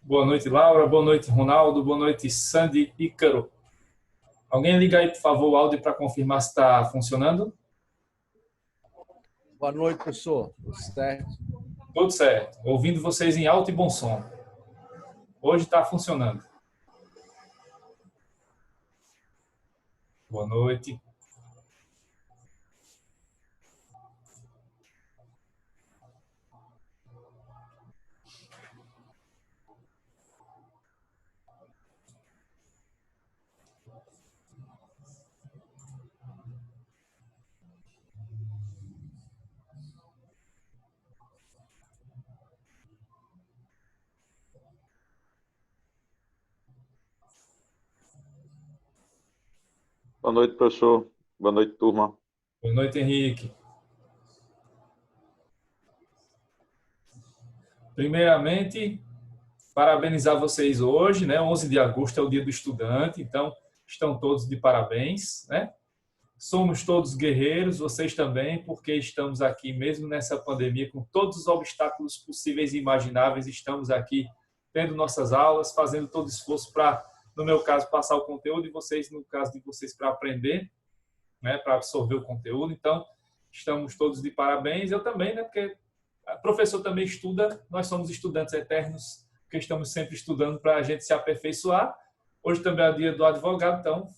Boa noite, Laura. Boa noite, Ronaldo. Boa noite, Sandy e Caro. Alguém liga aí, por favor, o áudio para confirmar se está funcionando? Boa noite, professor. Tudo certo? Tudo certo. Ouvindo vocês em alto e bom som. Hoje está funcionando. Boa noite. Boa noite, professor. Boa noite, turma. Boa noite, Henrique. Primeiramente, parabenizar vocês hoje, né? 11 de agosto é o Dia do Estudante, então estão todos de parabéns, né? Somos todos guerreiros, vocês também, porque estamos aqui mesmo nessa pandemia, com todos os obstáculos possíveis e imagináveis, estamos aqui tendo nossas aulas, fazendo todo esforço para, no meu caso, passar o conteúdo e vocês, no caso de vocês, para aprender, né, para absorver o conteúdo. Então, estamos todos de parabéns. Eu também, né, porque o professor também estuda, nós somos estudantes eternos, porque estamos sempre estudando para a gente se aperfeiçoar. Hoje também é o dia do advogado, então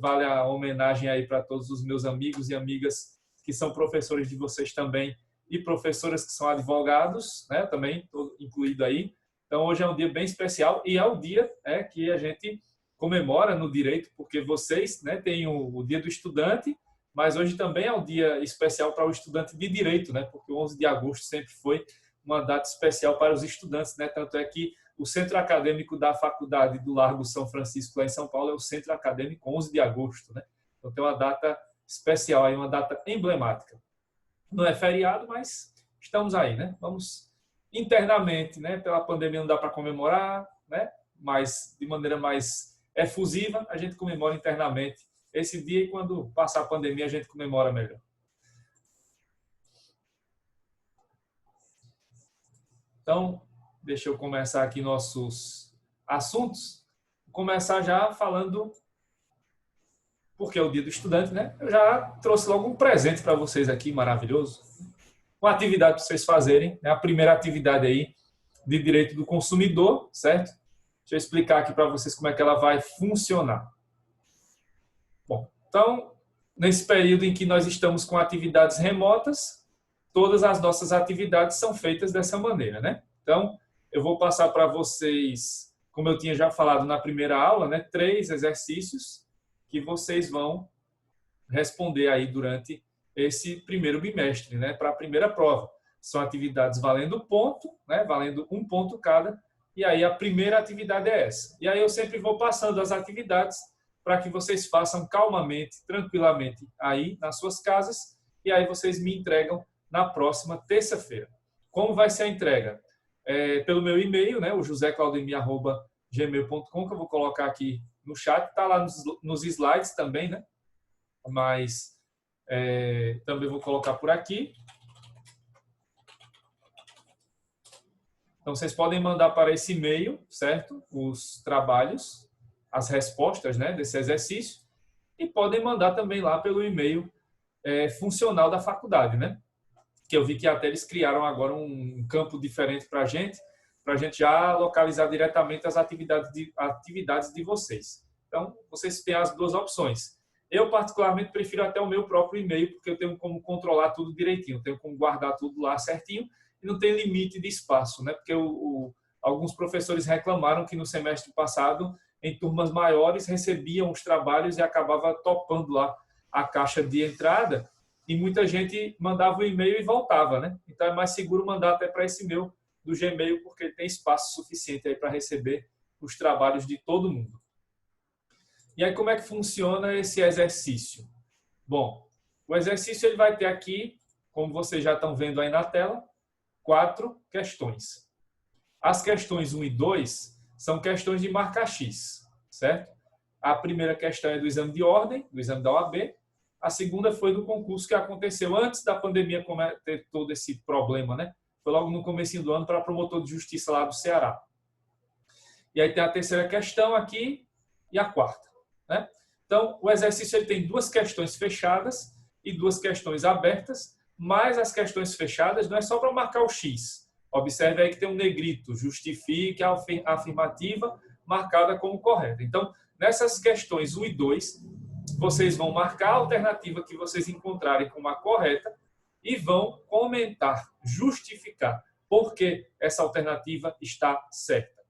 vale a homenagem aí para todos os meus amigos e amigas que são professores de vocês também e professoras que são advogados, né, também incluído aí. Então hoje é um dia bem especial e é o dia, né, que a gente comemora no direito, porque vocês, né, têm o dia do estudante, mas hoje também é um dia especial para o estudante de direito, né, porque o 11 de agosto sempre foi uma data especial para os estudantes, né, tanto é que o centro acadêmico da Faculdade do Largo São Francisco, lá em São Paulo, é o Centro Acadêmico 11 de agosto. Né? Então, tem uma data especial, aí, uma data emblemática. Não é feriado, mas estamos aí. Né? Vamos internamente, né? Pela pandemia não dá para comemorar, né? Mas de maneira mais efusiva, a gente comemora internamente esse dia e quando passar a pandemia a gente comemora melhor. Então, deixa eu começar aqui nossos assuntos. Vou começar já falando, porque é o dia do estudante, né? Eu já trouxe logo um presente para vocês aqui, maravilhoso. Uma atividade para vocês fazerem, né? A primeira atividade aí de direito do consumidor, certo? Deixa eu explicar aqui para vocês como é que ela vai funcionar. Bom, então, nesse período em que nós estamos com atividades remotas, todas as nossas atividades são feitas dessa maneira, né? Então, eu vou passar para vocês, como eu tinha já falado na primeira aula, né, 3 exercícios que vocês vão responder aí durante esse primeiro bimestre, né, para a primeira prova. São atividades valendo ponto, né, valendo 1 ponto cada, e aí a primeira atividade é essa. E aí eu sempre vou passando as atividades para que vocês façam calmamente, tranquilamente aí nas suas casas, e aí vocês me entregam na próxima terça-feira. Como vai ser a entrega? Pelo meu e-mail, né, o joseclaudemir@gmail.com, que eu vou colocar aqui no chat, está lá nos slides também, né? Mas também vou colocar por aqui. Então, vocês podem mandar para esse e-mail, certo? Os trabalhos, as respostas, né, desse exercício, e podem mandar também lá pelo e-mail funcional da faculdade, né? Que eu vi que até eles criaram agora um campo diferente para a gente já localizar diretamente as atividades de vocês. Então, vocês têm as 2 opções. Eu, particularmente, prefiro até o meu próprio e-mail, porque eu tenho como controlar tudo direitinho, tenho como guardar tudo lá certinho e não tem limite de espaço, né? Porque alguns professores reclamaram que no semestre passado, em turmas maiores, recebiam os trabalhos e acabava topando lá a caixa de entrada, e muita gente mandava o e-mail e voltava, né? Então é mais seguro mandar até para esse meu do Gmail, porque tem espaço suficiente aí para receber os trabalhos de todo mundo. E aí como é que funciona esse exercício? Bom, o exercício ele vai ter aqui, como vocês já estão vendo aí na tela, 4 questões. As questões 1 e 2 são questões de marca X, certo? A primeira questão é do exame de ordem, do exame da OAB. A segunda foi do concurso que aconteceu antes da pandemia ter todo esse problema, né? Foi logo no comecinho do ano para promotor de justiça lá do Ceará. E aí tem a terceira questão aqui e a quarta, né? Então, o exercício ele tem 2 questões fechadas e 2 questões abertas, mas as questões fechadas não é só para marcar o X. Observe aí que tem um negrito, justifique a afirmativa marcada como correta. Então, nessas questões 1 e 2, vocês vão marcar a alternativa que vocês encontrarem como a correta e vão comentar, justificar por que essa alternativa está certa.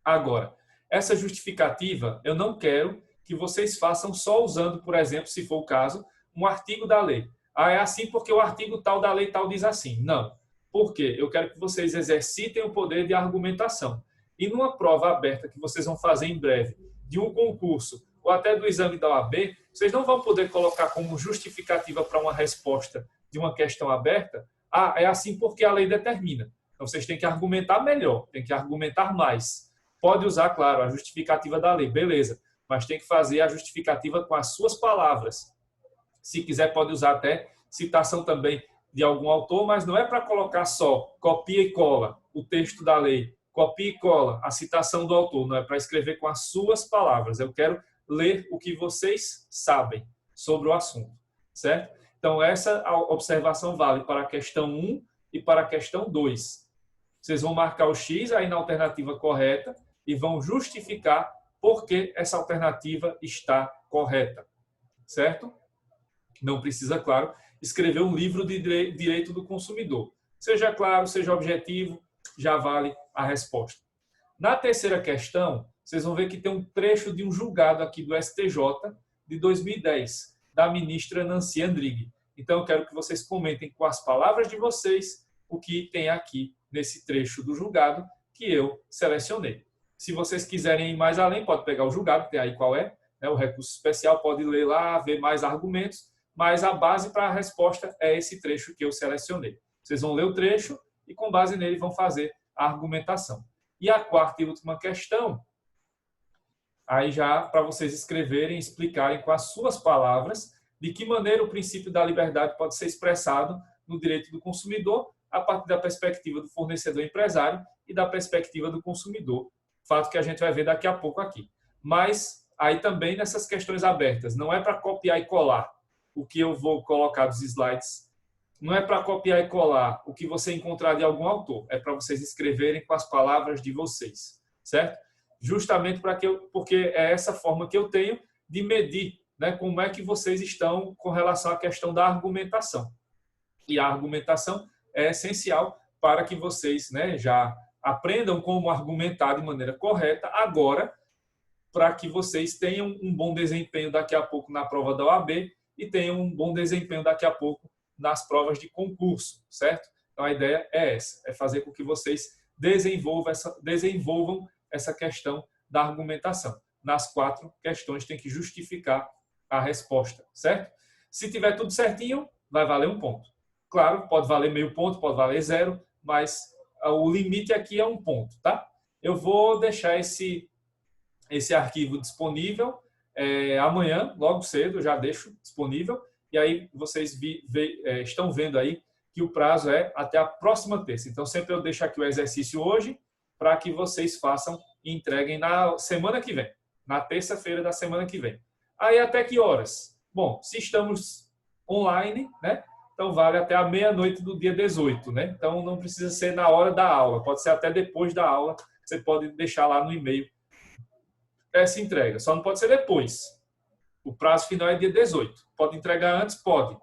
Agora, essa justificativa eu não quero que vocês façam só usando, por exemplo, se for o caso, um artigo da lei. Ah, é assim porque o artigo tal da lei tal diz assim. Não. Por quê? Eu quero que vocês exercitem o poder de argumentação. E numa prova aberta que vocês vão fazer em breve, de um concurso ou até do exame da OAB, vocês não vão poder colocar como justificativa para uma resposta de uma questão aberta, ah, é assim porque a lei determina. Então, vocês têm que argumentar melhor, têm que argumentar mais. Pode usar, claro, a justificativa da lei, beleza, mas tem que fazer a justificativa com as suas palavras. Se quiser, pode usar até citação também de algum autor, mas não é para colocar só copia e cola o texto da lei, copia e cola a citação do autor, não é para escrever com as suas palavras. Eu quero ler o que vocês sabem sobre o assunto, certo? Então, essa observação vale para a questão 1 e para a questão 2. Vocês vão marcar o X aí na alternativa correta e vão justificar por que essa alternativa está correta, certo? Não precisa, claro, escrever um livro de direito do consumidor. Seja claro, seja objetivo, já vale a resposta. Na terceira questão, vocês vão ver que tem um trecho de um julgado aqui do STJ de 2010, da ministra Nancy Andrighi. Então, eu quero que vocês comentem com as palavras de vocês o que tem aqui nesse trecho do julgado que eu selecionei. Se vocês quiserem ir mais além, pode pegar o julgado, tem aí qual é, né? O recurso especial, pode ler lá, ver mais argumentos, mas a base para a resposta é esse trecho que eu selecionei. Vocês vão ler o trecho e, com base nele, vão fazer a argumentação. E a quarta e última questão, aí já para vocês escreverem, explicarem com as suas palavras de que maneira o princípio da liberdade pode ser expressado no direito do consumidor a partir da perspectiva do fornecedor empresário e da perspectiva do consumidor. Fato que a gente vai ver daqui a pouco aqui. Mas aí também nessas questões abertas, não é para copiar e colar o que eu vou colocar dos slides, não é para copiar e colar o que você encontrar de algum autor, é para vocês escreverem com as palavras de vocês, certo? Justamente porque é essa forma que eu tenho de medir, né, como é que vocês estão com relação à questão da argumentação. E a argumentação é essencial para que vocês, né, já aprendam como argumentar de maneira correta agora, para que vocês tenham um bom desempenho daqui a pouco na prova da OAB e tenham um bom desempenho daqui a pouco nas provas de concurso, certo? Então, a ideia é essa, é fazer com que vocês desenvolvam essa questão da argumentação. Nas 4 questões tem que justificar a resposta, certo? Se tiver tudo certinho, vai valer 1 ponto. Claro, pode valer meio ponto, pode valer 0, mas o limite aqui é 1 ponto, tá? Eu vou deixar esse arquivo disponível amanhã, logo cedo, eu já deixo disponível. E aí vocês estão vendo aí que o prazo é até a próxima terça. Então, sempre eu deixo aqui o exercício hoje para que vocês façam e entreguem na semana que vem, na terça-feira da semana que vem. Aí até que horas? Bom, se estamos online, né? Então vale até a meia-noite do dia 18, né? Então não precisa ser na hora da aula, pode ser até depois da aula. Você pode deixar lá no e-mail essa entrega. Só não pode ser depois. O prazo final é dia 18. Pode entregar antes? Pode.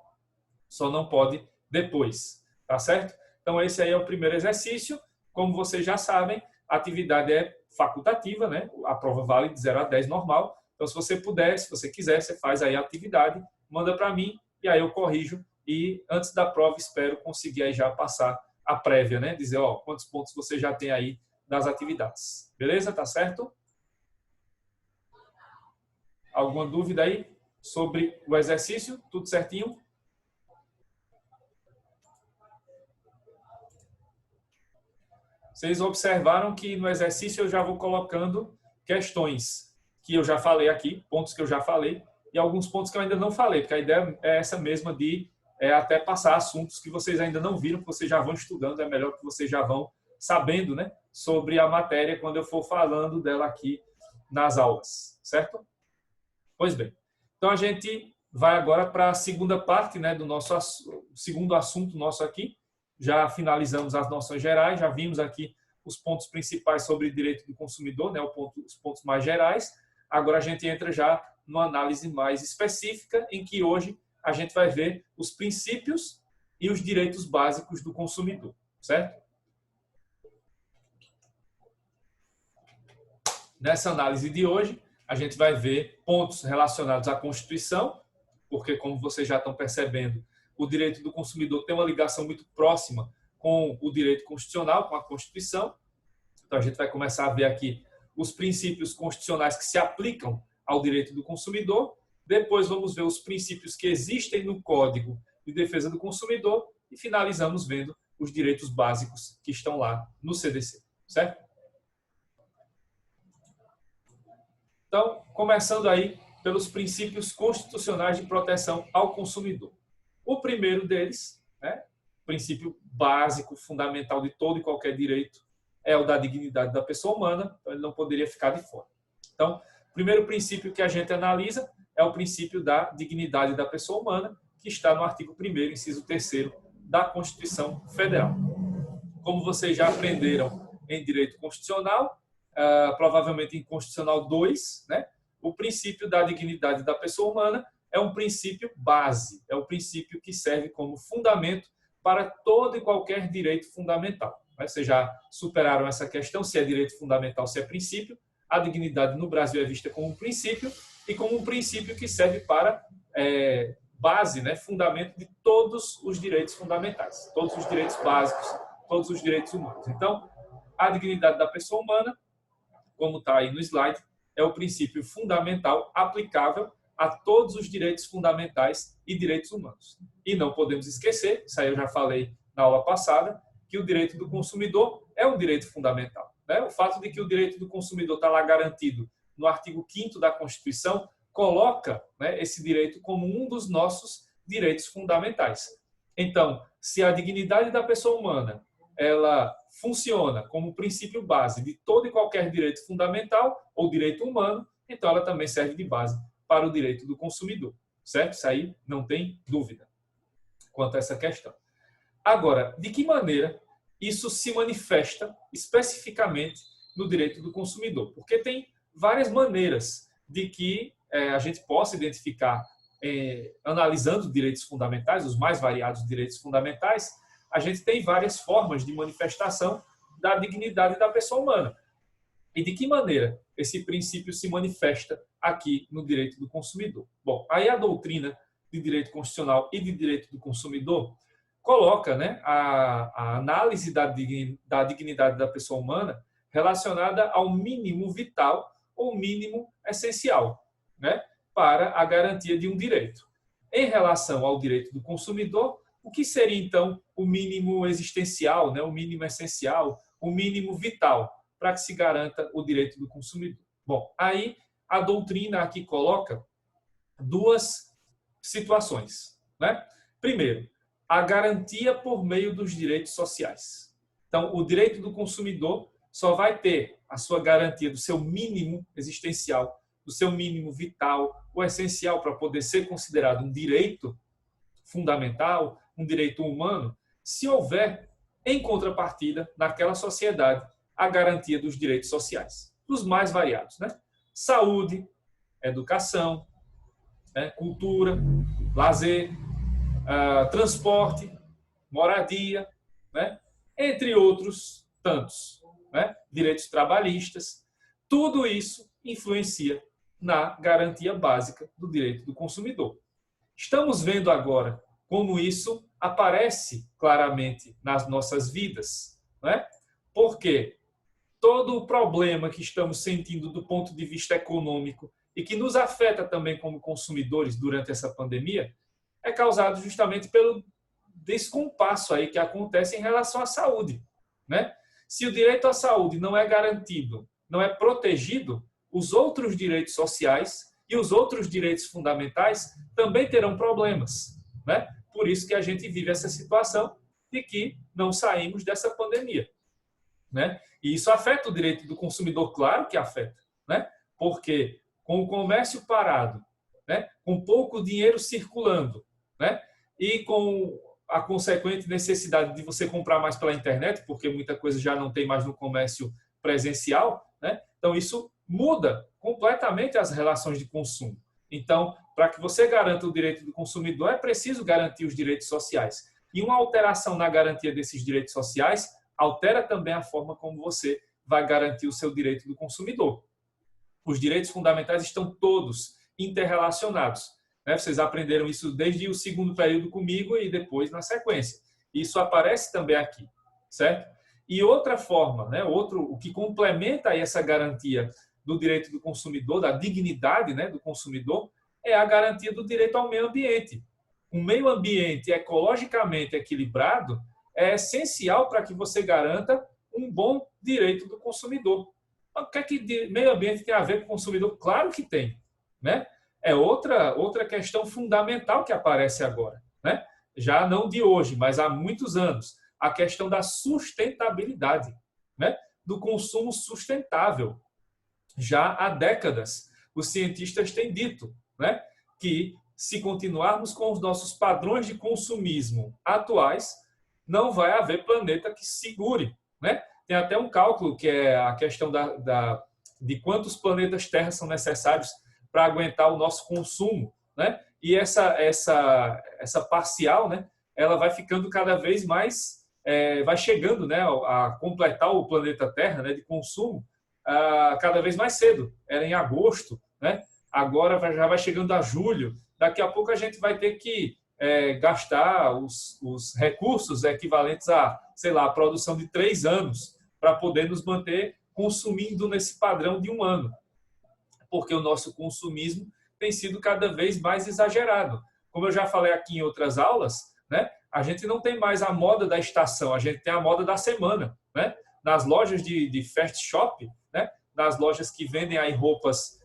Só não pode depois. Tá certo? Então, esse aí é o primeiro exercício. Como vocês já sabem, a atividade é facultativa, né? A prova vale de 0 a 10 normal. Então, se você puder, se você quiser, você faz aí a atividade, manda para mim e aí eu corrijo. E antes da prova, espero conseguir aí já passar a prévia, né? Dizer, ó, quantos pontos você já tem aí das atividades. Beleza? Tá certo? Alguma dúvida aí sobre o exercício? Tudo certinho? Vocês observaram que no exercício eu já vou colocando questões que eu já falei aqui, pontos que eu já falei, e alguns pontos que eu ainda não falei, porque a ideia é essa mesma de até passar assuntos que vocês ainda não viram, que vocês já vão estudando, é melhor que vocês já vão sabendo, né, sobre a matéria quando eu for falando dela aqui nas aulas, certo? Pois bem, então a gente vai agora para a segunda parte, né, do nosso segundo assunto nosso aqui. Já finalizamos as noções gerais, já vimos aqui os pontos principais sobre direito do consumidor, né, os pontos mais gerais. Agora a gente entra já numa análise mais específica, em que hoje a gente vai ver os princípios e os direitos básicos do consumidor, certo? Nessa análise de hoje, a gente vai ver pontos relacionados à Constituição, porque, como vocês já estão percebendo, o direito do consumidor tem uma ligação muito próxima com o direito constitucional, com a Constituição. Então, a gente vai começar a ver aqui os princípios constitucionais que se aplicam ao direito do consumidor. Depois, vamos ver os princípios que existem no Código de Defesa do Consumidor e finalizamos vendo os direitos básicos que estão lá no CDC, certo? Então, começando aí pelos princípios constitucionais de proteção ao consumidor. O primeiro deles, né, princípio básico, fundamental de todo e qualquer direito, é o da dignidade da pessoa humana, então ele não poderia ficar de fora. Então, o primeiro princípio que a gente analisa é o princípio da dignidade da pessoa humana, que está no artigo 1º, inciso 3º da Constituição Federal. Como vocês já aprenderam em direito constitucional, provavelmente em Constitucional 2, né, o princípio da dignidade da pessoa humana é um princípio base, é o princípio que serve como fundamento para todo e qualquer direito fundamental. Vocês já superaram essa questão, se é direito fundamental, se é princípio. A dignidade no Brasil é vista como um princípio e como um princípio que serve para base, né, fundamento de todos os direitos fundamentais, todos os direitos básicos, todos os direitos humanos. Então, a dignidade da pessoa humana, como está aí no slide, é o princípio fundamental aplicável a todos os direitos fundamentais e direitos humanos. E não podemos esquecer, isso aí eu já falei na aula passada, que o direito do consumidor é um direito fundamental, né? O fato de que o direito do consumidor está lá garantido no artigo 5º da Constituição coloca, né, esse direito como um dos nossos direitos fundamentais. Então, se a dignidade da pessoa humana ela funciona como princípio base de todo e qualquer direito fundamental ou direito humano, então ela também serve de base para o direito do consumidor, certo? Isso aí não tem dúvida quanto a essa questão. Agora, de que maneira isso se manifesta especificamente no direito do consumidor? Porque tem várias maneiras de que a gente possa identificar, analisando direitos fundamentais, os mais variados direitos fundamentais, a gente tem várias formas de manifestação da dignidade da pessoa humana. E de que maneira esse princípio se manifesta aqui no direito do consumidor? Bom, aí a doutrina de direito constitucional e de direito do consumidor coloca, né, a análise da dignidade da pessoa humana relacionada ao mínimo vital ou mínimo essencial, né, para a garantia de um direito. Em relação ao direito do consumidor, o que seria, então, o mínimo existencial, né, o mínimo essencial, o mínimo vital, para que se garanta o direito do consumidor? Bom, aí a doutrina aqui coloca duas situações, né? Primeiro, a garantia por meio dos direitos sociais. Então, o direito do consumidor só vai ter a sua garantia do seu mínimo existencial, do seu mínimo vital, o essencial para poder ser considerado um direito fundamental, um direito humano, se houver, em contrapartida, naquela sociedade, a garantia dos direitos sociais, dos mais variados, né? Saúde, educação, né? Cultura, lazer, transporte, moradia, né? Entre outros tantos, né? Direitos trabalhistas. Tudo isso influencia na garantia básica do direito do consumidor. Estamos vendo agora como isso aparece claramente nas nossas vidas, né? Porque todo o problema que estamos sentindo do ponto de vista econômico e que nos afeta também como consumidores durante essa pandemia é causado justamente pelo descompasso aí que acontece em relação à saúde, né? Se o direito à saúde não é garantido, não é protegido, os outros direitos sociais e os outros direitos fundamentais também terão problemas, né? Por isso que a gente vive essa situação de que não saímos dessa pandemia. né? E isso afeta o direito do consumidor, claro que afeta, né? Porque com o comércio parado, né? Com pouco dinheiro circulando, né? E com a consequente necessidade de você comprar mais pela internet, porque muita coisa já não tem mais no comércio presencial, né? Então isso muda completamente as relações de consumo. Então, para que você garanta o direito do consumidor, é preciso garantir os direitos sociais. E uma alteração na garantia desses direitos sociais altera também a forma como você vai garantir o seu direito do consumidor. Os direitos fundamentais estão todos interrelacionados, né? Vocês aprenderam isso desde o segundo período comigo e depois na sequência. Isso aparece também aqui, certo? E outra forma, né? O que complementa aí essa garantia do direito do consumidor, da dignidade, né, do consumidor, é a garantia do direito ao meio ambiente. Um meio ambiente ecologicamente equilibrado é essencial para que você garanta um bom direito do consumidor. O que é que meio ambiente tem a ver com o consumidor? Claro que tem, né? É outra questão fundamental que aparece agora, né? Já não de hoje, mas há muitos anos. A questão da sustentabilidade, né? Do consumo sustentável. Já há décadas, os cientistas têm dito, né, que se continuarmos com os nossos padrões de consumismo atuais, não vai haver planeta que segure, né? Tem até um cálculo que é a questão de quantos planetas Terra são necessários para aguentar o nosso consumo, né? E essa parcial, né, ela vai ficando cada vez mais, vai chegando, né, a completar o planeta Terra, né, de consumo, cada vez mais cedo. Era em agosto, né? Agora já vai chegando a julho. Daqui a pouco a gente vai ter que gastar os recursos equivalentes a, sei lá, a produção de 3 anos para poder nos manter consumindo nesse padrão de 1 ano. Porque o nosso consumismo tem sido cada vez mais exagerado. Como eu já falei aqui em outras aulas, né? A gente não tem mais a moda da estação, a gente tem a moda da semana, né? Nas lojas de fast shop, né? Nas lojas que vendem aí roupas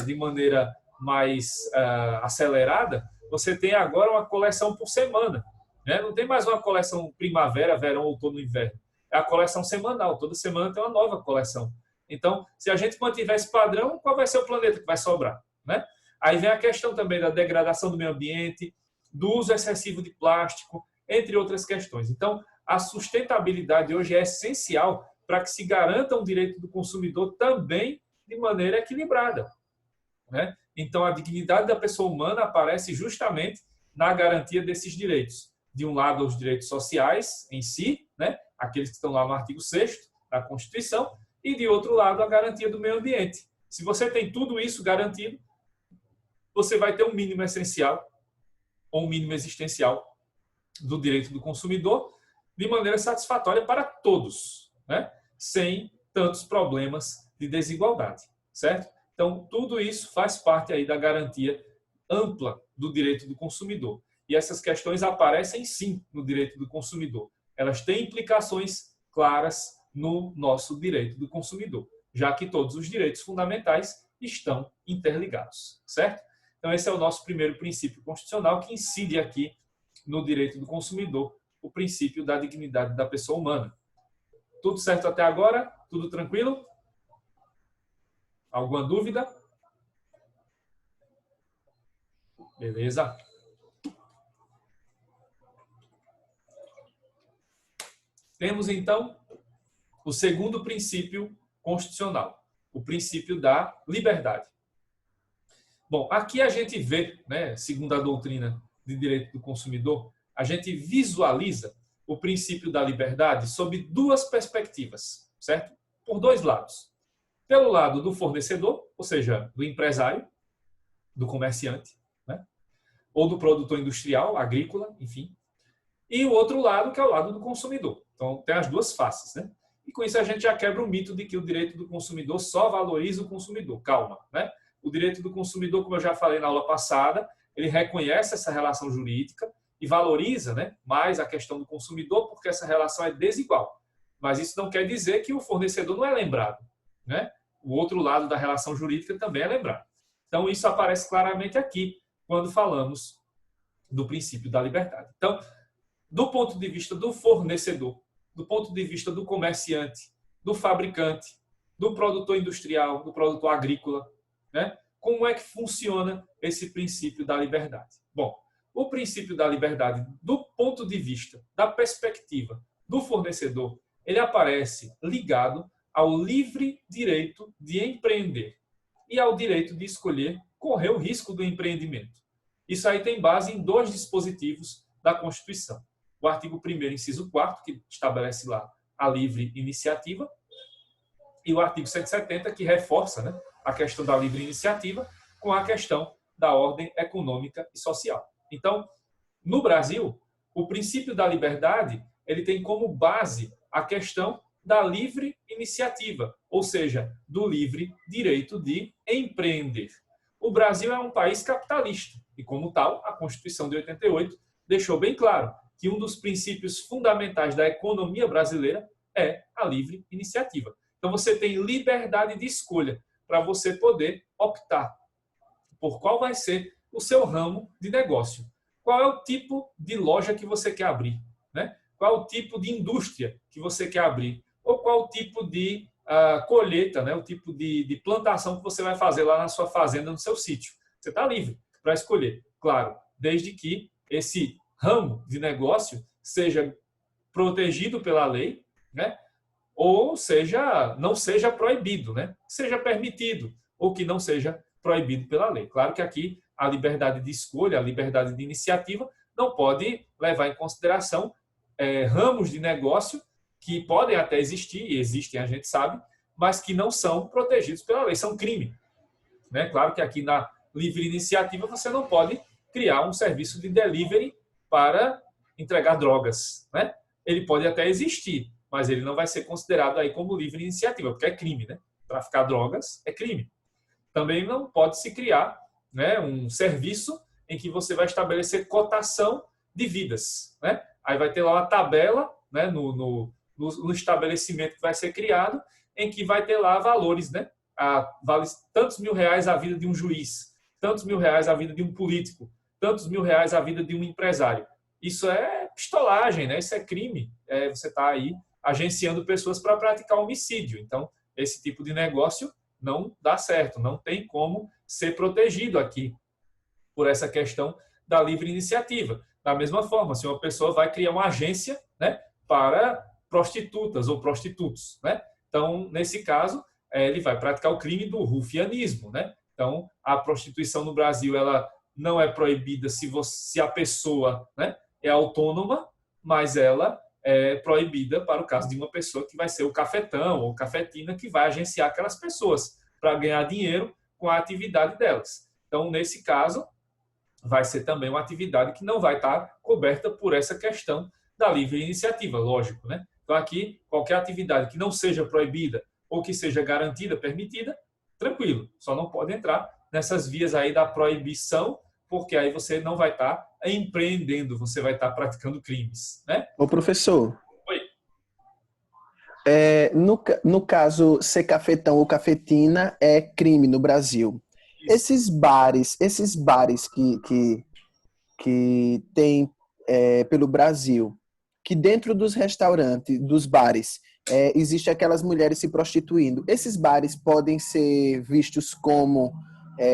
de maneira mais acelerada, você tem agora uma coleção por semana, né? Não tem mais uma coleção primavera, verão, outono, inverno. É a coleção semanal. Toda semana tem uma nova coleção. Então, se a gente mantiver esse padrão, qual vai ser o planeta que vai sobrar, né? Aí vem a questão também da degradação do meio ambiente, do uso excessivo de plástico, entre outras questões. Então, a sustentabilidade hoje é essencial para que se garanta um direito do consumidor também de maneira equilibrada, né? Então, a dignidade da pessoa humana aparece justamente na garantia desses direitos. De um lado, os direitos sociais em si, né? Aqueles que estão lá no artigo 6º da Constituição, e, de outro lado, a garantia do meio ambiente. Se você tem tudo isso garantido, você vai ter um mínimo essencial ou um mínimo existencial do direito do consumidor de maneira satisfatória para todos, né? Sem tantos problemas de desigualdade, certo? Então, tudo isso faz parte aí da garantia ampla do direito do consumidor. E essas questões aparecem, sim, no direito do consumidor. Elas têm implicações claras no nosso direito do consumidor, já que todos os direitos fundamentais estão interligados, certo? Então, esse é o nosso primeiro princípio constitucional que incide aqui no direito do consumidor, o princípio da dignidade da pessoa humana. Tudo certo até agora? Tudo tranquilo? Alguma dúvida? Beleza? Temos, então, o segundo princípio constitucional, o princípio da liberdade. Bom, aqui a gente vê, né, segundo a doutrina de direito do consumidor, a gente visualiza o princípio da liberdade sob 2 perspectivas, certo? Por 2 lados. Pelo lado do fornecedor, ou seja, do empresário, do comerciante, né? Ou do produtor industrial, agrícola, enfim. E o outro lado, que é o lado do consumidor. Então, tem as 2 faces, né? E com isso a gente já quebra o mito de que o direito do consumidor só valoriza o consumidor. Calma, né? O direito do consumidor, como eu já falei na aula passada, ele reconhece essa relação jurídica e valoriza, né, mais a questão do consumidor, porque essa relação é desigual. Mas isso não quer dizer que o fornecedor não é lembrado, né? O outro lado da relação jurídica também é lembrado. Então, isso aparece claramente aqui, quando falamos do princípio da liberdade. Então, do ponto de vista do fornecedor, do ponto de vista do comerciante, do fabricante, do produtor industrial, do produtor agrícola, né? Como é que funciona esse princípio da liberdade? Bom, o princípio da liberdade, do ponto de vista, da perspectiva do fornecedor, ele aparece ligado ao livre direito de empreender e ao direito de escolher correr o risco do empreendimento. Isso aí tem base em dois dispositivos da Constituição. O artigo 1º, inciso 4º, que estabelece lá a livre iniciativa, e o artigo 170, que reforça, né, a questão da livre iniciativa com a questão da ordem econômica e social. Então, no Brasil, o princípio da liberdade ele tem como base a questão da livre iniciativa, ou seja, do livre direito de empreender. O Brasil é um país capitalista e, como tal, a Constituição de 88 deixou bem claro que um dos princípios fundamentais da economia brasileira é a livre iniciativa. Então, você tem liberdade de escolha para você poder optar por qual vai ser o seu ramo de negócio. Qual é o tipo de loja que você quer abrir, né? Qual é o tipo de indústria que você quer abrir? Ou qual o tipo de colheita, né? O tipo de plantação que você vai fazer lá na sua fazenda, no seu sítio. Você está livre para escolher, claro, desde que esse ramo de negócio seja protegido pela lei, né? Ou seja, não seja proibido, né? Seja permitido, ou que não seja proibido pela lei. Claro que aqui a liberdade de escolha, a liberdade de iniciativa, não pode levar em consideração ramos de negócio que podem até existir, e existem, a gente sabe, mas que não são protegidos pela lei, são crime, né? Claro que aqui na livre iniciativa você não pode criar um serviço de delivery para entregar drogas, né? Ele pode até existir, mas ele não vai ser considerado aí como livre iniciativa, porque é crime, né? Traficar drogas é crime. Também não pode se criar, né, um serviço em que você vai estabelecer cotação de vidas, né? Aí vai ter lá uma tabela, né, no estabelecimento que vai ser criado, em que vai ter lá valores, né? Vale tantos mil reais a vida de um juiz, tantos mil reais a vida de um político, tantos mil reais a vida de um empresário. Isso é pistolagem, né? Isso é crime. Você está aí agenciando pessoas para praticar homicídio. Então, esse tipo de negócio não dá certo, não tem como ser protegido aqui por essa questão da livre iniciativa. Da mesma forma, se uma pessoa vai criar uma agência, né, para prostitutas ou prostitutos, né? Então, nesse caso, ele vai praticar o crime do rufianismo, né? Então, a prostituição no Brasil ela não é proibida se a pessoa, né, é autônoma, mas ela é proibida para o caso de uma pessoa que vai ser o cafetão ou cafetina que vai agenciar aquelas pessoas para ganhar dinheiro com a atividade delas. Então, nesse caso, vai ser também uma atividade que não vai estar coberta por essa questão da livre iniciativa, lógico, né? Então, aqui, qualquer atividade que não seja proibida ou que seja garantida, permitida, tranquilo, só não pode entrar nessas vias aí da proibição, porque aí você não vai estar empreendendo, você vai estar praticando crimes, né? Ô, professor. Oi. No caso, ser cafetão ou cafetina é crime no Brasil. Isso. Esses bares que tem pelo Brasil, que dentro dos restaurantes, dos bares, existe aquelas mulheres se prostituindo. Esses bares podem ser vistos como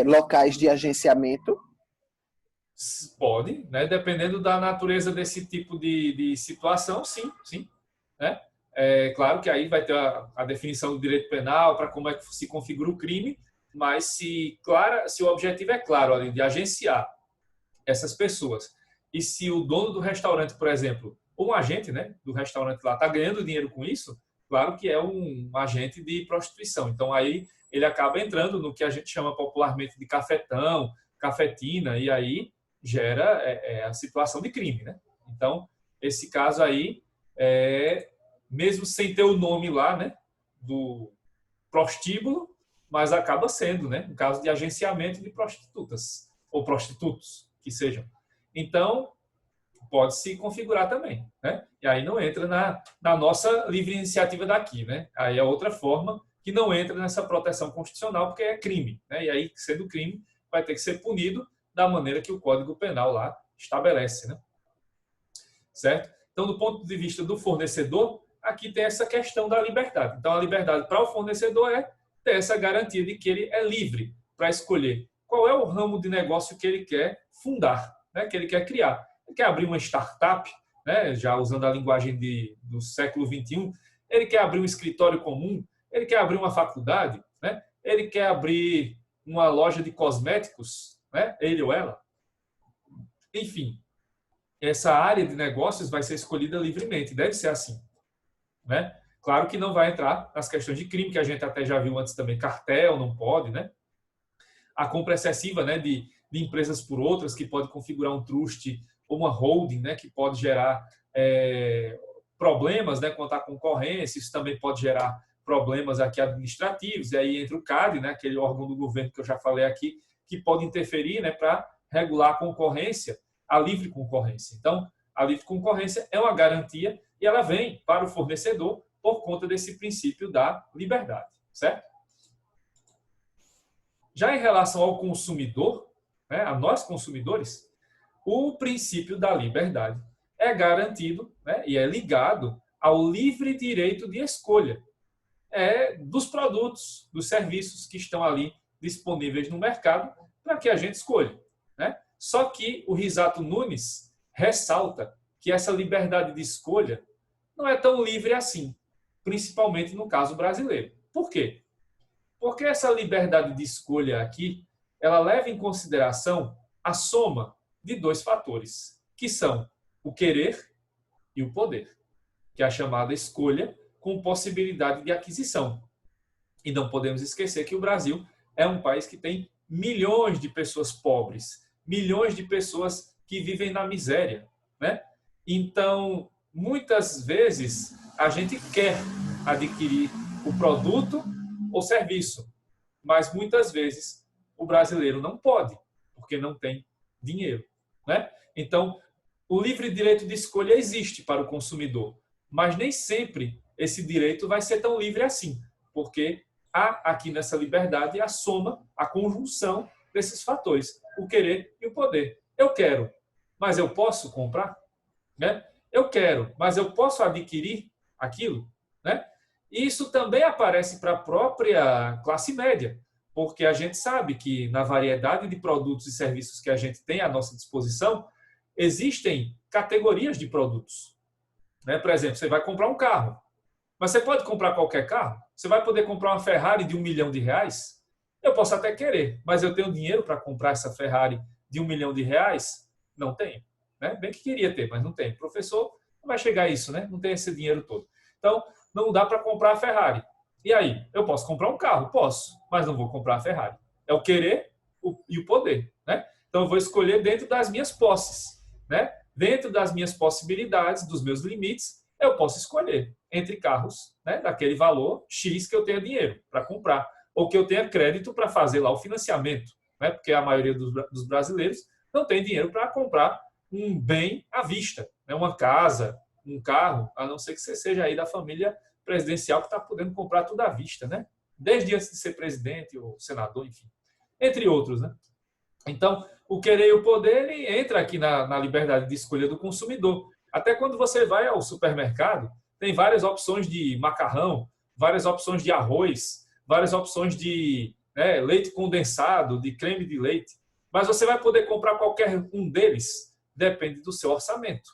locais de agenciamento? Pode, né? Dependendo da natureza desse tipo de situação, sim, sim, né? Claro que aí vai ter a definição do direito penal para como é que se configura o crime, mas se o objetivo é claro ali de agenciar essas pessoas e se o dono do restaurante, por exemplo, ou um agente, né, do restaurante lá está ganhando dinheiro com isso, claro que é um agente de prostituição. Então aí ele acaba entrando no que a gente chama popularmente de cafetão, cafetina, e aí gera a situação de crime, né? Então, esse caso aí, mesmo sem ter o nome lá, né, do prostíbulo, mas acaba sendo, né, um caso de agenciamento de prostitutas, ou prostitutos, que sejam. Então, pode se configurar também, né? E aí não entra na nossa livre iniciativa daqui, né? Aí é outra forma que não entra nessa proteção constitucional, porque é crime, né? E aí, sendo crime, vai ter que ser punido da maneira que o Código Penal lá estabelece, né? Certo? Então, do ponto de vista do fornecedor, aqui tem essa questão da liberdade. Então, a liberdade para o fornecedor é ter essa garantia de que ele é livre para escolher qual é o ramo de negócio que ele quer fundar, né, que ele quer criar. Ele quer abrir uma startup, né, já usando a linguagem do século XXI, ele quer abrir um escritório comum, ele quer abrir uma faculdade, né, ele quer abrir uma loja de cosméticos, né, ele ou ela. Enfim, essa área de negócios vai ser escolhida livremente, deve ser assim, né? Claro que não vai entrar nas questões de crime, que a gente até já viu antes também, cartel não pode, né? A compra excessiva, né, de empresas por outras, que pode configurar um trust ou uma holding, né, que pode gerar problemas, né, quanto à concorrência. Isso também pode gerar problemas aqui administrativos, e aí entra o CAD, né, aquele órgão do governo que eu já falei aqui, que pode interferir, né, para regular a concorrência, a livre concorrência. Então, a livre concorrência é uma garantia e ela vem para o fornecedor por conta desse princípio da liberdade, certo? Já em relação ao consumidor, né, a nós consumidores, o princípio da liberdade é garantido, né, e é ligado ao livre direito de escolha dos produtos, dos serviços que estão ali disponíveis no mercado para que a gente escolha, né? Só que o Risato Nunes ressalta que essa liberdade de escolha não é tão livre assim, principalmente no caso brasileiro. Por quê? Porque essa liberdade de escolha aqui, ela leva em consideração a soma de dois fatores, que são o querer e o poder, que é a chamada escolha com possibilidade de aquisição. E não podemos esquecer que o Brasil é um país que tem milhões de pessoas pobres, milhões de pessoas que vivem na miséria, né? Então, muitas vezes, a gente quer adquirir o produto ou serviço, mas muitas vezes o brasileiro não pode, porque não tem dinheiro, né? Então, o livre direito de escolha existe para o consumidor, mas nem sempre esse direito vai ser tão livre assim, porque há aqui nessa liberdade a soma, a conjunção desses fatores, o querer e o poder. Eu quero, mas eu posso comprar, né? Eu quero, mas eu posso adquirir aquilo, né? E isso também aparece para a própria classe média, porque a gente sabe que na variedade de produtos e serviços que a gente tem à nossa disposição, existem categorias de produtos, né? Por exemplo, você vai comprar um carro, mas você pode comprar qualquer carro? Você vai poder comprar uma Ferrari de R$1 milhão? Eu posso até querer, mas eu tenho dinheiro para comprar essa Ferrari de R$1 milhão? Não tenho, né? Bem que queria ter, mas não tenho. O professor não vai chegar a isso, né? Não tem esse dinheiro todo. Então, não dá para comprar a Ferrari. E aí? Eu posso comprar um carro? Posso, mas não vou comprar a Ferrari. É o querer e o poder, né? Então, eu vou escolher dentro das minhas posses, né? Dentro das minhas possibilidades, dos meus limites, eu posso escolher entre carros, né, daquele valor X que eu tenha dinheiro para comprar, ou que eu tenha crédito para fazer lá o financiamento, né? Porque a maioria dos brasileiros não tem dinheiro para comprar um bem à vista, né? Uma casa, um carro, a não ser que você seja aí da família presidencial que está podendo comprar tudo à vista, né? Desde antes de ser presidente ou senador, enfim, entre outros, né? Então, o querer e o poder ele entra aqui na liberdade de escolha do consumidor. Até quando você vai ao supermercado, tem várias opções de macarrão, várias opções de arroz, várias opções de, né, leite condensado, de creme de leite. Mas você vai poder comprar qualquer um deles, depende do seu orçamento,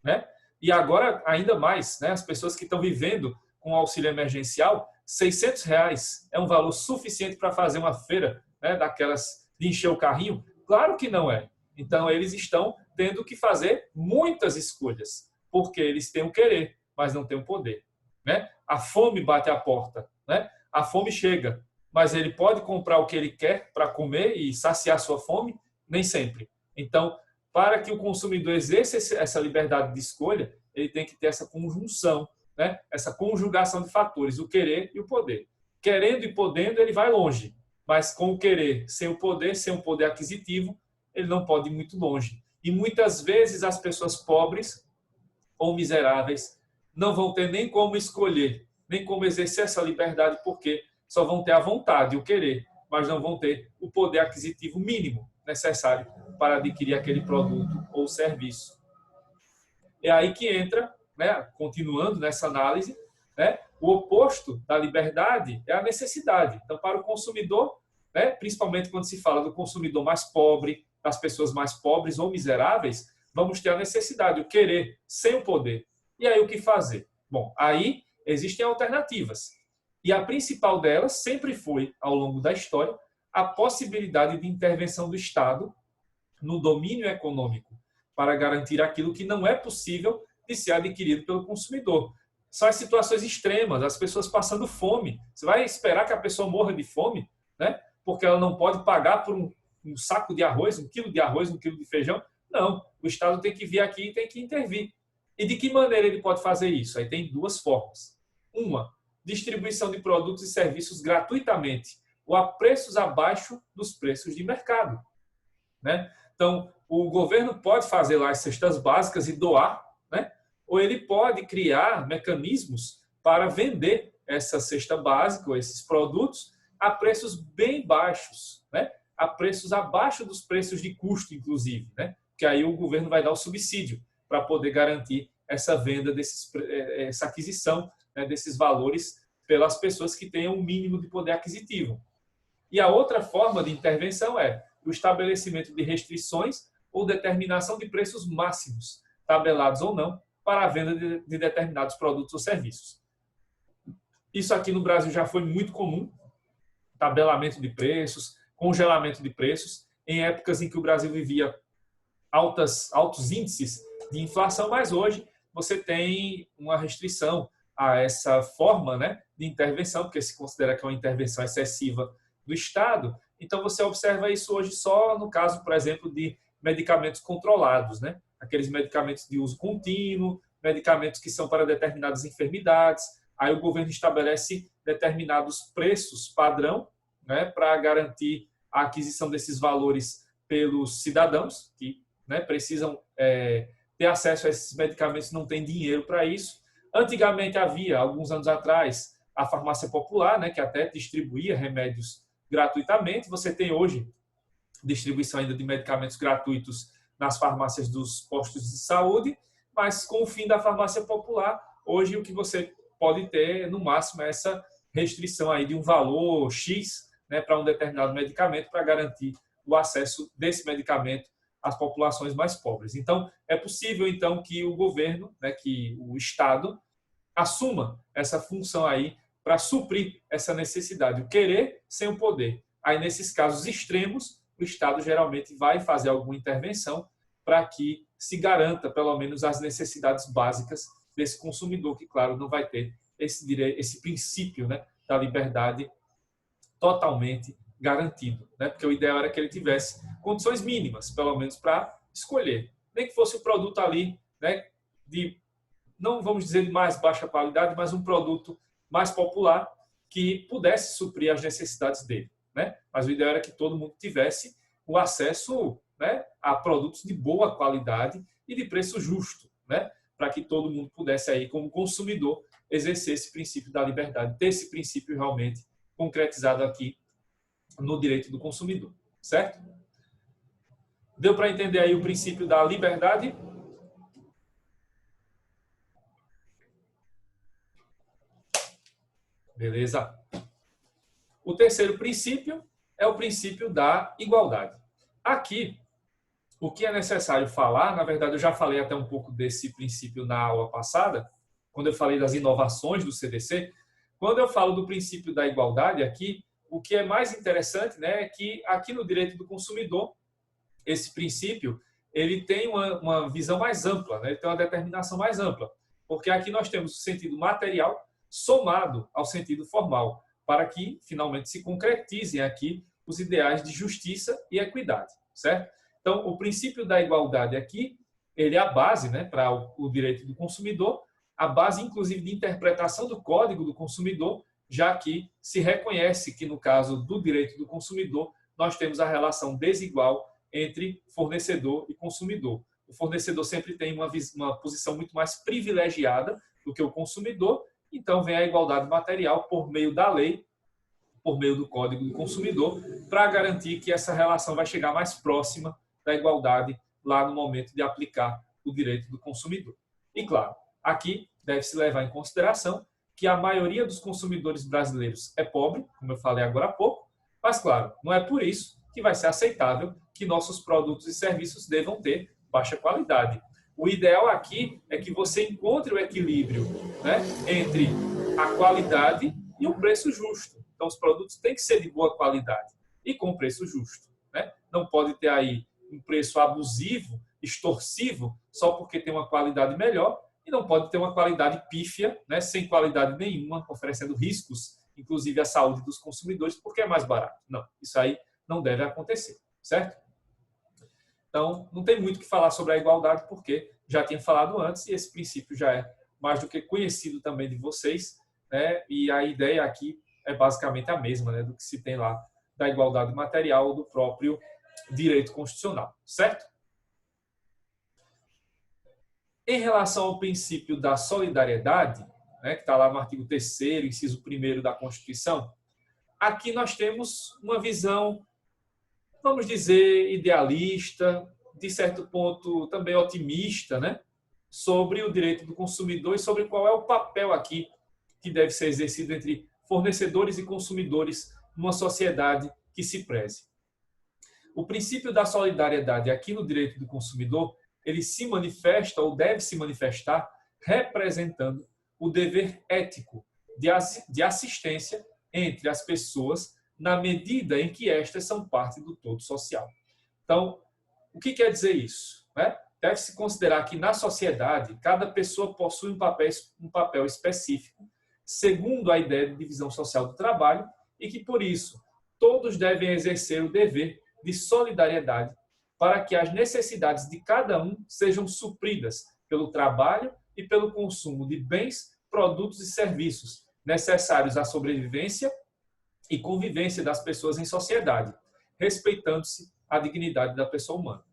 né? E agora, ainda mais, né, as pessoas que estão vivendo com auxílio emergencial, R$600 é um valor suficiente para fazer uma feira, né, daquelas de encher o carrinho? Claro que não é. Então, eles estão tendo que fazer muitas escolhas, porque eles têm o querer, mas não têm o poder, né? A fome bate à porta, né? A fome chega, mas ele pode comprar o que ele quer para comer e saciar sua fome? Nem sempre. Então, para que o consumidor exerça essa liberdade de escolha, ele tem que ter essa conjunção, né? Essa conjugação de fatores, o querer e o poder. Querendo e podendo, ele vai longe, mas com o querer, sem o poder, sem um poder aquisitivo, ele não pode ir muito longe. E muitas vezes as pessoas pobres ou miseráveis não vão ter nem como escolher, nem como exercer essa liberdade, porque só vão ter a vontade, o querer, mas não vão ter o poder aquisitivo mínimo necessário para adquirir aquele produto ou serviço. É aí que entra, né, continuando nessa análise, né, o oposto da liberdade é a necessidade. Então, para o consumidor, né, principalmente quando se fala do consumidor mais pobre, das pessoas mais pobres ou miseráveis, vamos ter a necessidade, o querer, sem o poder. E aí o que fazer? Bom, aí existem alternativas. E a principal delas sempre foi, ao longo da história, a possibilidade de intervenção do Estado no domínio econômico para garantir aquilo que não é possível de ser adquirido pelo consumidor. São as situações extremas, as pessoas passando fome. Você vai esperar que a pessoa morra de fome, né? Porque ela não pode pagar por um saco de arroz, 1 quilo de arroz, 1 quilo de feijão? Não, o Estado tem que vir aqui e tem que intervir. E de que maneira ele pode fazer isso? Aí tem 2 formas. Uma, distribuição de produtos e serviços gratuitamente ou a preços abaixo dos preços de mercado, né? Então, o governo pode fazer lá as cestas básicas e doar, né? Ou ele pode criar mecanismos para vender essa cesta básica ou esses produtos a preços bem baixos, né? A preços abaixo dos preços de custo, inclusive, né? Que aí o governo vai dar o subsídio para poder garantir essa venda, essa aquisição, né, desses valores pelas pessoas que tenham um mínimo de poder aquisitivo. E a outra forma de intervenção é o estabelecimento de restrições ou determinação de preços máximos, tabelados ou não, para a venda de determinados produtos ou serviços. Isso aqui no Brasil já foi muito comum, tabelamento de preços, congelamento de preços, em épocas em que o Brasil vivia altos índices de inflação, mas hoje você tem uma restrição a essa forma, né, de intervenção, porque se considera que é uma intervenção excessiva do Estado. Então, você observa isso hoje só no caso, por exemplo, de medicamentos controlados, né? Aqueles medicamentos de uso contínuo, medicamentos que são para determinadas enfermidades. Aí o governo estabelece determinados preços padrão, né, para garantir a aquisição desses valores pelos cidadãos que, né, precisam ter acesso a esses medicamentos, não têm dinheiro para isso. Antigamente havia, alguns anos atrás, a farmácia popular, né, que até distribuía remédios gratuitamente. Você tem hoje distribuição ainda de medicamentos gratuitos nas farmácias dos postos de saúde, mas com o fim da farmácia popular, hoje o que você pode ter, no máximo, é essa restrição aí de um valor X, né, para um determinado medicamento, para garantir o acesso desse medicamento às populações mais pobres. Então, é possível, então, que o governo, né, que o Estado, assuma essa função aí para suprir essa necessidade, o querer sem o poder. Aí, nesses casos extremos, o Estado geralmente vai fazer alguma intervenção para que se garanta, pelo menos, as necessidades básicas desse consumidor, que, claro, não vai ter esse princípio, né, da liberdade totalmente garantido, né? Porque o ideal era que ele tivesse condições mínimas, pelo menos, para escolher. Nem que fosse um produto ali, né, de, não vamos dizer de mais baixa qualidade, mas um produto mais popular que pudesse suprir as necessidades dele, né? Mas o ideal era que todo mundo tivesse o acesso, né, a produtos de boa qualidade e de preço justo, né? Para que todo mundo pudesse aí, como consumidor, exercer esse princípio da liberdade, ter esse princípio realmente concretizado aqui no direito do consumidor, certo? Deu para entender aí o princípio da liberdade? Beleza. O terceiro princípio é o princípio da igualdade. Aqui, o que é necessário falar, na verdade eu já falei até um pouco desse princípio na aula passada, quando eu falei das inovações do CDC. Quando eu falo do princípio da igualdade aqui, o que é mais interessante, né, é que aqui no direito do consumidor, esse princípio ele tem uma visão mais ampla, né, ele tem uma determinação mais ampla, porque aqui nós temos o sentido material somado ao sentido formal, para que finalmente se concretizem aqui os ideais de justiça e equidade, certo? Então, o princípio da igualdade aqui, ele é a base, né, para o direito do consumidor, a base, inclusive, de interpretação do Código do Consumidor, já que se reconhece que, no caso do direito do consumidor, nós temos a relação desigual entre fornecedor e consumidor. O fornecedor sempre tem uma posição muito mais privilegiada do que o consumidor, então vem a igualdade material por meio da lei, por meio do Código do Consumidor, para garantir que essa relação vai chegar mais próxima da igualdade lá no momento de aplicar o direito do consumidor. E, claro, Aqui deve-se levar em consideração que a maioria dos consumidores brasileiros é pobre, como eu falei agora há pouco, mas, claro, não é por isso que vai ser aceitável que nossos produtos e serviços devam ter baixa qualidade. O ideal aqui é que você encontre o equilíbrio, né, entre a qualidade e o preço justo. Então, os produtos têm que ser de boa qualidade e com preço justo, né? Não pode ter aí um preço abusivo, extorsivo, só porque tem uma qualidade melhor, e não pode ter uma qualidade pífia, né, sem qualidade nenhuma, oferecendo riscos, inclusive à saúde dos consumidores, porque é mais barato. Não, isso aí não deve acontecer, certo? Então, não tem muito o que falar sobre a igualdade, porque já tinha falado antes, e esse princípio já é mais do que conhecido também de vocês, né? E a ideia aqui é basicamente a mesma, né, do que se tem lá da igualdade material do próprio direito constitucional, certo? Em relação ao princípio da solidariedade, né, que está lá no artigo 3º, inciso 1º da Constituição, aqui nós temos uma visão, vamos dizer, idealista, de certo ponto também otimista, né, sobre o direito do consumidor e sobre qual é o papel aqui que deve ser exercido entre fornecedores e consumidores numa sociedade que se preze. O princípio da solidariedade aqui no direito do consumidor, ele se manifesta ou deve se manifestar representando o dever ético de assistência entre as pessoas na medida em que estas são parte do todo social. Então, o que quer dizer isso? Deve-se considerar que na sociedade cada pessoa possui um papel específico segundo a ideia de divisão social do trabalho e que, por isso, todos devem exercer o dever de solidariedade para que as necessidades de cada um sejam supridas pelo trabalho e pelo consumo de bens, produtos e serviços necessários à sobrevivência e convivência das pessoas em sociedade, respeitando-se a dignidade da pessoa humana.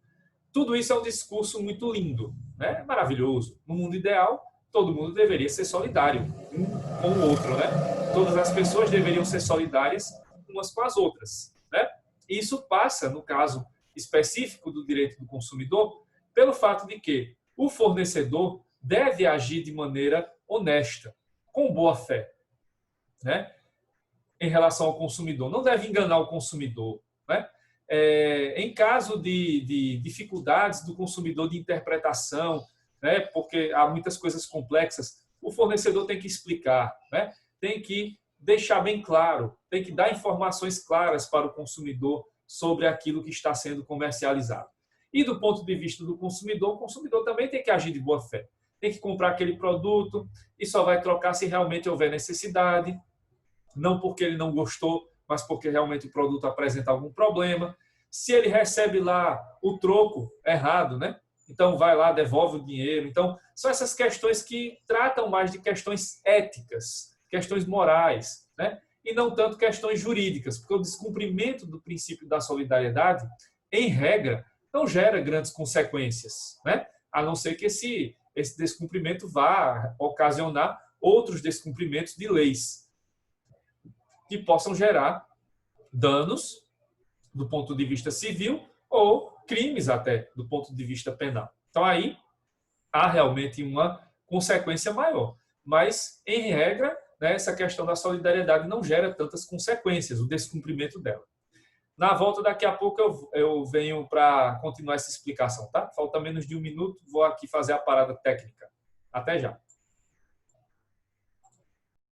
Tudo isso é um discurso muito lindo, né? Maravilhoso. No mundo ideal, todo mundo deveria ser solidário um com o outro, né? Todas as pessoas deveriam ser solidárias umas com as outras, né? E isso passa, no caso específico do direito do consumidor, pelo fato de que o fornecedor deve agir de maneira honesta, com boa fé, né? Em relação ao consumidor. Não deve enganar o consumidor, né? Em caso de dificuldades do consumidor de interpretação, né? Porque há muitas coisas complexas, o fornecedor tem que explicar, né? Tem que deixar bem claro, tem que dar informações claras para o consumidor sobre aquilo que está sendo comercializado. E do ponto de vista do consumidor, o consumidor também tem que agir de boa fé. Tem que comprar aquele produto e só vai trocar se realmente houver necessidade, não porque ele não gostou, mas porque realmente o produto apresenta algum problema. Se ele recebe lá o troco errado, né? Então vai lá, devolve o dinheiro. Então, são essas questões que tratam mais de questões éticas, questões morais, né? E não tanto questões jurídicas, porque o descumprimento do princípio da solidariedade, em regra, não gera grandes consequências, né? A não ser que esse descumprimento vá ocasionar outros descumprimentos de leis que possam gerar danos do ponto de vista civil ou crimes até do ponto de vista penal. Então aí há realmente uma consequência maior. Mas, em regra, né, essa questão da solidariedade não gera tantas consequências, o descumprimento dela. Na volta, daqui a pouco, eu venho para continuar essa explicação, tá? Falta menos de 1 minuto, vou aqui fazer a parada técnica. Até já.